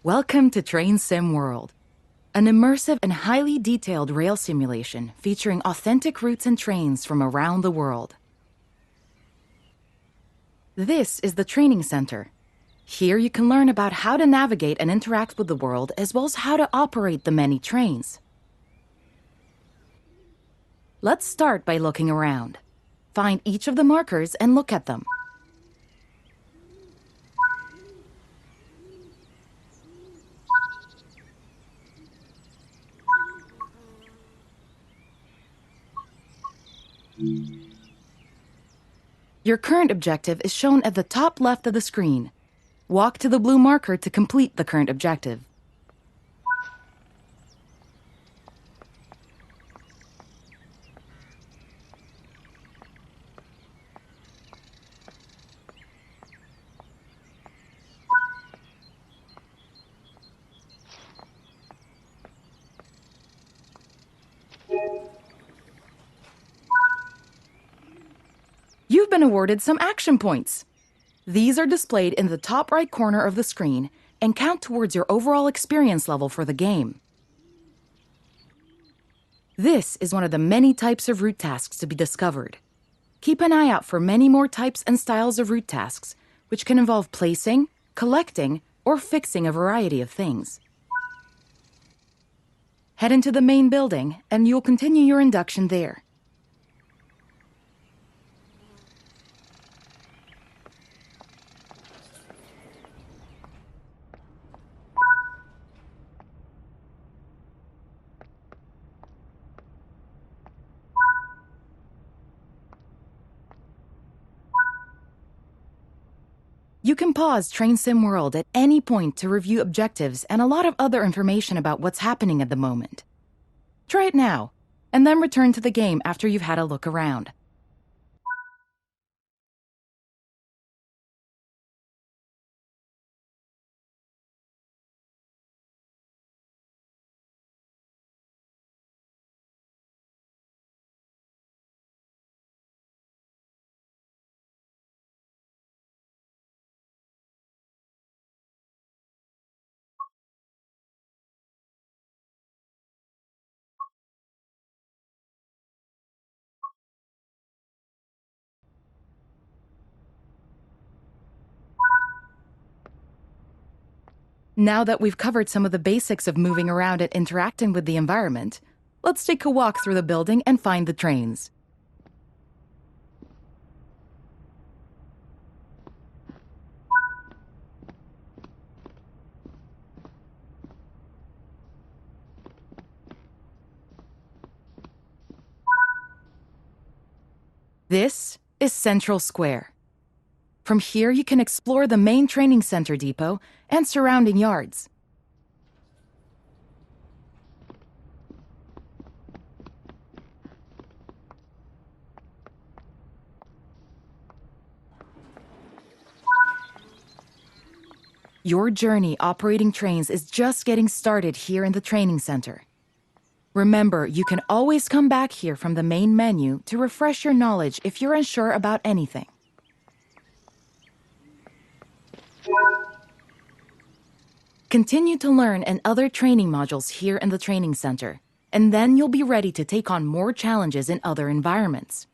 Welcome to Train Sim World, an immersive and highly detailed rail simulation featuring authentic routes and trains from around the world. This is the training center. Here you can learn about how to navigate and interact with the world, as well as how to operate the many trains. Let's start by looking around. Find each of the markers and look at them. Your current objective is shown at the top left of the screen. Walk to the blue marker to complete the current objective. You've been awarded some action points. These are displayed in the top right corner of the screen and count towards your overall experience level for the game. This is one of the many types of route tasks to be discovered. Keep an eye out for many more types and styles of route tasks, which can involve placing, collecting, or fixing a variety of things. Head into the main building, and you'll continue your induction there. You can pause Train Sim World at any point to review objectives and a lot of other information about what's happening at the moment. Try it now, and then return to the game after you've had a look around. Now that we've covered some of the basics of moving around and interacting with the environment, let's take a walk through the building and find the trains. This is Central Square. From here, you can explore the main training center depot and surrounding yards. Your journey operating trains is just getting started here in the training center. Remember, you can always come back here from the main menu to refresh your knowledge if you're unsure about anything. Continue to learn and other training modules here in the training center, and then you'll be ready to take on more challenges in other environments.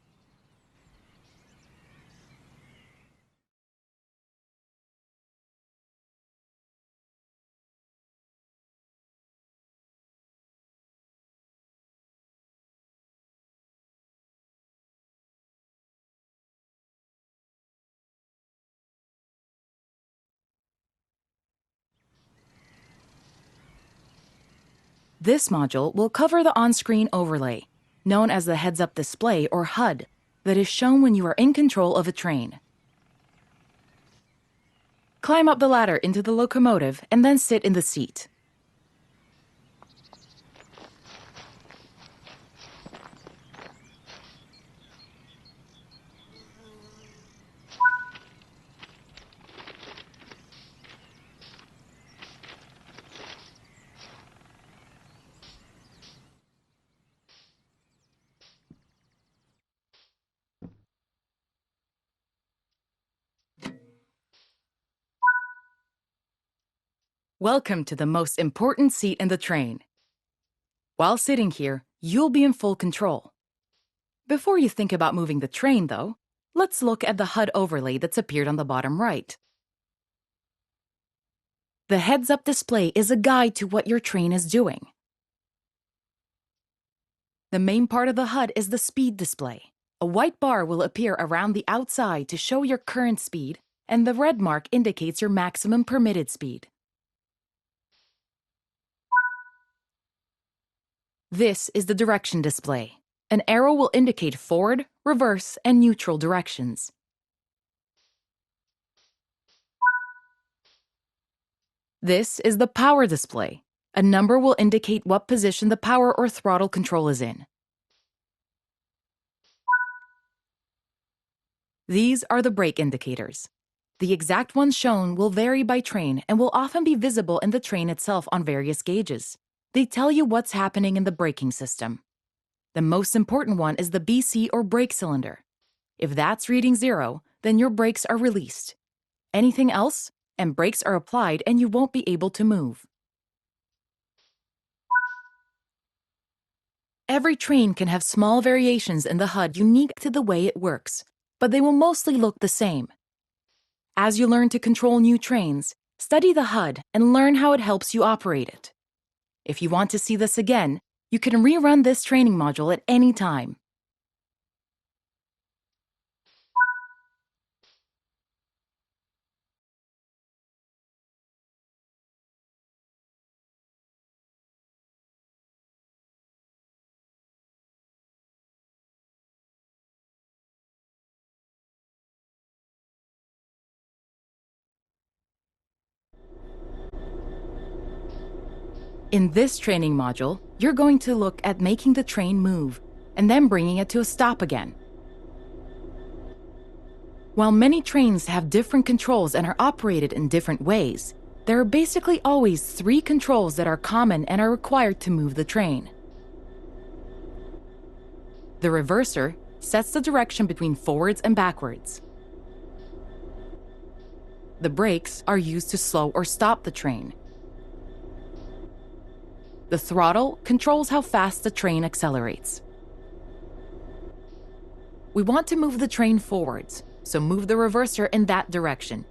This module will cover the on-screen overlay, known as the heads-up display or HUD, that is shown when you are in control of a train. Climb up the ladder into the locomotive and then sit in the seat. Welcome to the most important seat in the train. While sitting here, you'll be in full control. Before you think about moving the train, though, let's look at the HUD overlay that's appeared on the bottom right. The heads-up display is a guide to what your train is doing. The main part of the HUD is the speed display. A white bar will appear around the outside to show your current speed, and the red mark indicates your maximum permitted speed. This is the direction display. An arrow will indicate forward, reverse, and neutral directions. This is the power display. A number will indicate what position the power or throttle control is in. These are the brake indicators. The exact ones shown will vary by train and will often be visible in the train itself on various gauges. They tell you what's happening in the braking system. The most important one is the BC or brake cylinder. If that's reading 0, then your brakes are released. Anything else, and brakes are applied and you won't be able to move. Every train can have small variations in the HUD unique to the way it works, but they will mostly look the same. As you learn to control new trains, study the HUD and learn how it helps you operate it. If you want to see this again, you can rerun this training module at any time. In this training module, you're going to look at making the train move and then bringing it to a stop again. While many trains have different controls and are operated in different ways, there are basically always 3 controls that are common and are required to move the train. The reverser sets the direction between forwards and backwards. The brakes are used to slow or stop the train. The throttle controls how fast the train accelerates. We want to move the train forwards, so move the reverser in that direction.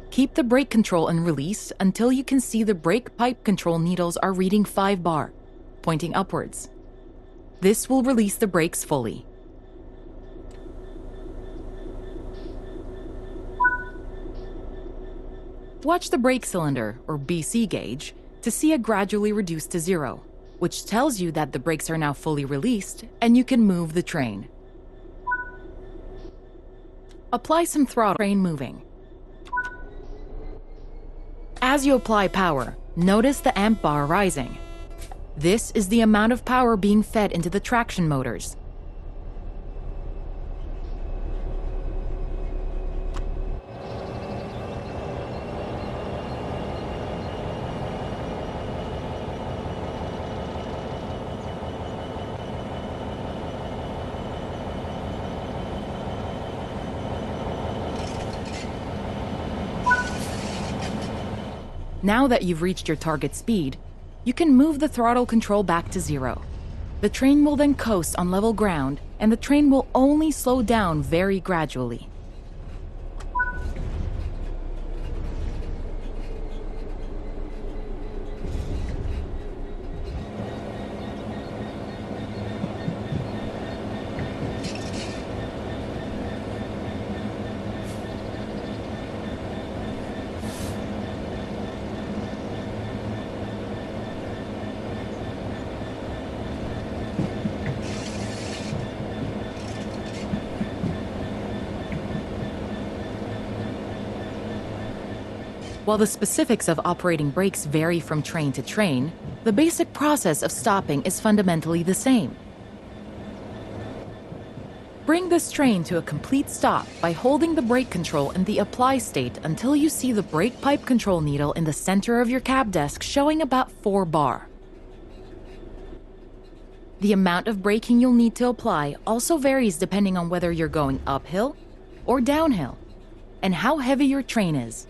Keep the brake control and release until you can see the brake pipe control needles are reading 5 bar, pointing upwards. This will release the brakes fully. Watch the brake cylinder, or BC gauge, to see it gradually reduce to 0, which tells you that the brakes are now fully released and you can move the train. Apply some throttle, train moving. As you apply power, notice the amp bar rising. This is the amount of power being fed into the traction motors. Now that you've reached your target speed, you can move the throttle control back to 0. The train will then coast on level ground, and the train will only slow down very gradually. While the specifics of operating brakes vary from train to train, the basic process of stopping is fundamentally the same. Bring this train to a complete stop by holding the brake control in the apply state until you see the brake pipe control needle in the center of your cab desk showing about 4 bar. The amount of braking you'll need to apply also varies depending on whether you're going uphill or downhill, and how heavy your train is.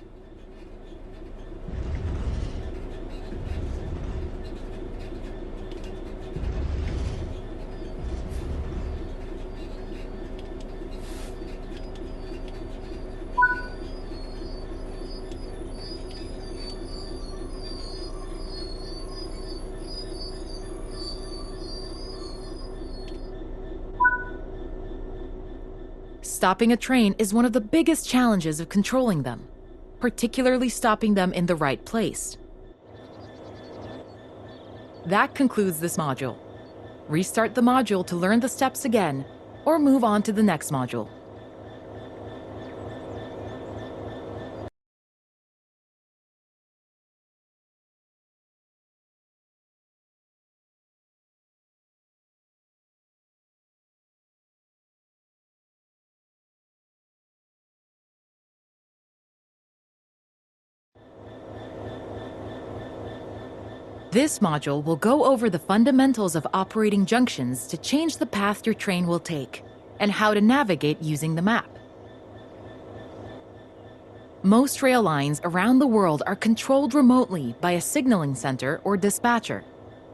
Stopping a train is one of the biggest challenges of controlling them, particularly stopping them in the right place. That concludes this module. Restart the module to learn the steps again, or move on to the next module. This module will go over the fundamentals of operating junctions to change the path your train will take, and how to navigate using the map. Most rail lines around the world are controlled remotely by a signaling center or dispatcher.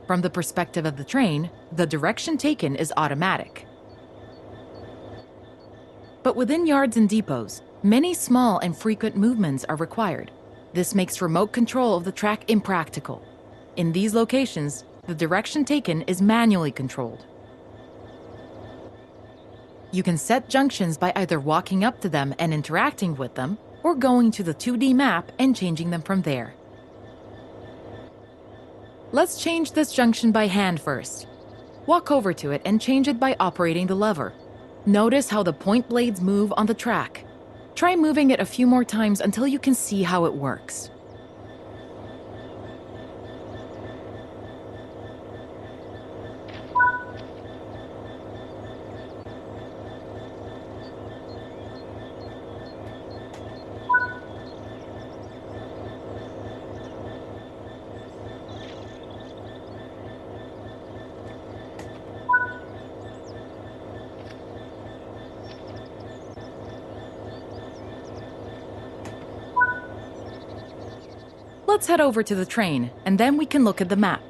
From the perspective of the train, the direction taken is automatic. But within yards and depots, many small and frequent movements are required. This makes remote control of the track impractical. In these locations, the direction taken is manually controlled. You can set junctions by either walking up to them and interacting with them, or going to the 2D map and changing them from there. Let's change this junction by hand first. Walk over to it and change it by operating the lever. Notice how the point blades move on the track. Try moving it a few more times until you can see how it works. Let's head over to the train, and then we can look at the map.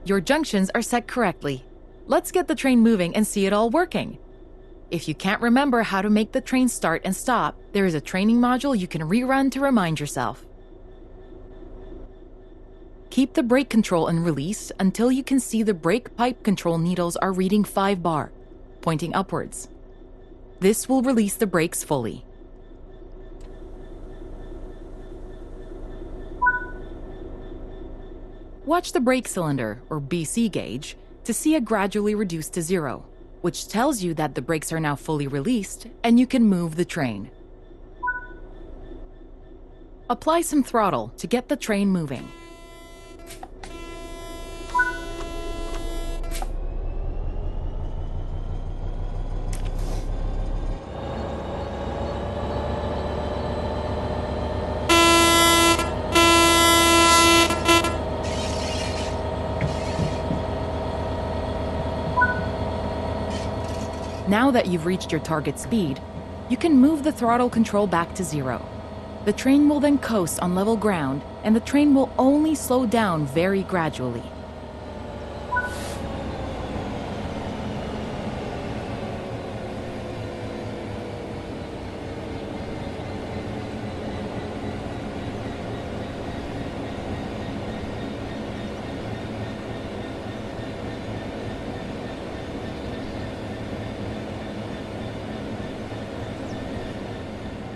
Your junctions are set correctly. Let's get the train moving and see it all working. If you can't remember how to make the train start and stop, there is a training module you can rerun to remind yourself. Keep the brake control and release until you can see the brake pipe control needles are reading 5 bar, pointing upwards. This will release the brakes fully. Watch the brake cylinder, or BC gauge, to see it gradually reduce to 0, which tells you that the brakes are now fully released and you can move the train. Apply some throttle to get the train moving. Now that you've reached your target speed, you can move the throttle control back to 0. The train will then coast on level ground, and the train will only slow down very gradually.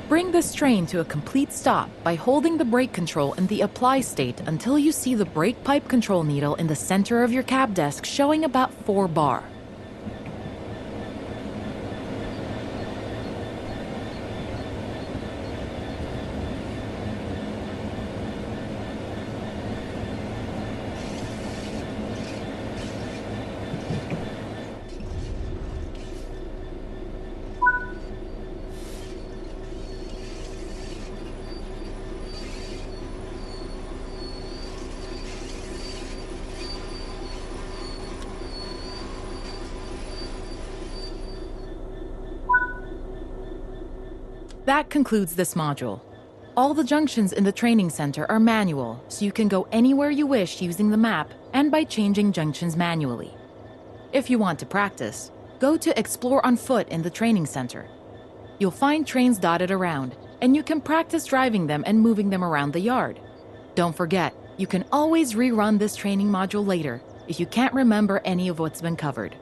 Bring this train to a complete stop by holding the brake control in the apply state until you see the brake pipe control needle in the center of your cab desk showing about 4 bar. That concludes this module. All the junctions in the training center are manual, so you can go anywhere you wish using the map and by changing junctions manually. If you want to practice, go to Explore on Foot in the training center. You'll find trains dotted around, and you can practice driving them and moving them around the yard. Don't forget, you can always rerun this training module later if you can't remember any of what's been covered.